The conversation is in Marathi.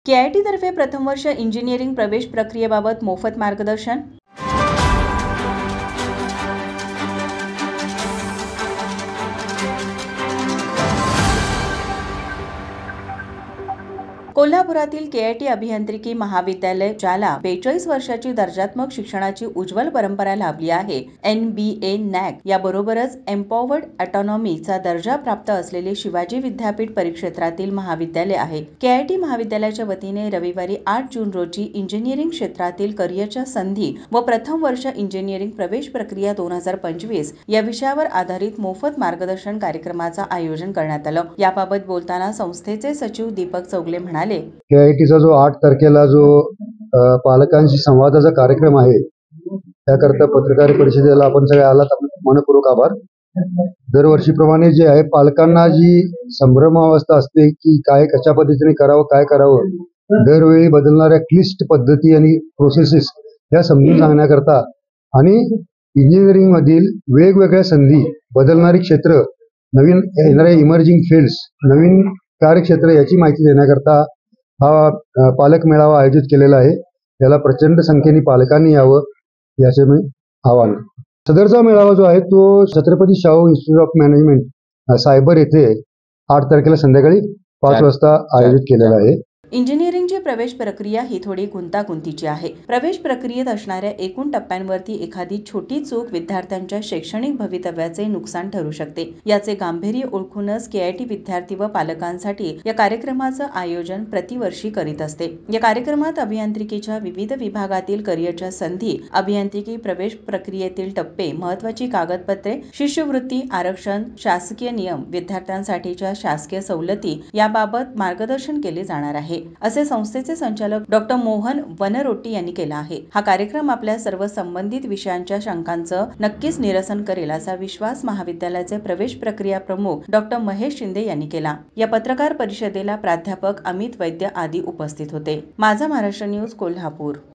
केआयटी तर्फे प्रथम वर्ष इंजिनिअरिंग प्रवेश प्रक्रियेबाबत मोफत मार्गदर्शन। कोल्हापुरातील केआयटी अभियांत्रिकी महाविद्यालय, ज्याला 42 वर्षाची दर्जात्मक शिक्षणाची उज्ज्वल परंपरा लाभली आहे, NBA NAAC याबरोबरच एम्पॉवर्ड ऑटोनॉमीचा दर्जा प्राप्त असलेले शिवाजी विद्यापीठ परिक्षेत्रातील महाविद्यालय आहे। केआयटी महाविद्यालयाच्या वतीने रविवारी 8 जून रोजी इंजिनिअरिंग क्षेत्रातील करिअरच्या संधी व प्रथम वर्ष इंजिनिअरिंग प्रवेश प्रक्रिया 2025 या विषयावर आधारित मोफत मार्गदर्शन कार्यक्रमाचं आयोजन करण्यात आलं। याबाबत बोलताना संस्थेचे सचिव दीपक चौगले म्हणाले, केआयटीचा जो 8 तारखेला जो पालकांशी संवादाचा कार्यक्रम आहे, त्याकरता पत्रकार परिषदेला आपण सगळे आलात, मनपूर्वक आभार। दरवर्षीप्रमाणे जे आहे, पालकांना जी संभ्रमावस्था असते की काय कशा पद्धतीने करावं, काय करावं, दरवेळी बदलणाऱ्या क्लिष्ट पद्धती आणि प्रोसेसेस या समजून सांगण्याकरता आणि इंजिनिअरिंग मधील वेगवेगळ्या संधी, बदलणारी क्षेत्र, नवीन येणारे इमर्जिंग फील्ड्स, नवीन कार्यक्षेत्र याची माहिती देण्याकरता हा पालक मेळावा आयोजित केलेला आहे। याला प्रचंड संख्येने पालकांनी यावं याचे मी आवाहन। सदरचा मेळावा जो आहे तो Chhatrapati Shahu institute of management cyber येथे 8 तारखेला संध्याकाळी 5 वाजता आयोजित केलेला आहे। इंजिनिअरिंगची प्रवेश प्रक्रिया ही थोडी गुंतागुंतीची आहे। प्रवेश प्रक्रियेत असणाऱ्या एकूण टप्प्यांवरती एखादी छोटी चूक विद्यार्थ्यांच्या शैक्षणिक भवितव्याचे नुकसान ठरू शकते। याचे गांभीर्य ओळखूनच केआयटी विद्यार्थी व पालकांसाठी या कार्यक्रमाचं आयोजन प्रतिवर्षी करीत असते। या कार्यक्रमात अभियांत्रिकीच्या विविध विभागातील करिअरच्या संधी, अभियांत्रिकी प्रवेश प्रक्रियेतील टप्पे, महत्त्वाची कागदपत्रे, शिष्यवृत्ती, आरक्षण, शासकीय नियम, विद्यार्थ्यांसाठीच्या शासकीय सवलती याबाबत मार्गदर्शन केले जाणार आहे, असे संस्थेचे संचालक डॉ. मोहन वनरोटी यांनी केला आहे। हा कार्यक्रम आपल्या सर्व संबंधित विषयांच्या शंकांचं नक्कीच निरसन करेल, असा विश्वास महाविद्यालयाचे प्रवेश प्रक्रिया प्रमुख डॉ. महेश शिंदे यांनी केला। या पत्रकार परिषदेला प्राध्यापक अमित वैद्य आदी उपस्थित होते। माझा महाराष्ट्र न्यूज, कोल्हापूर।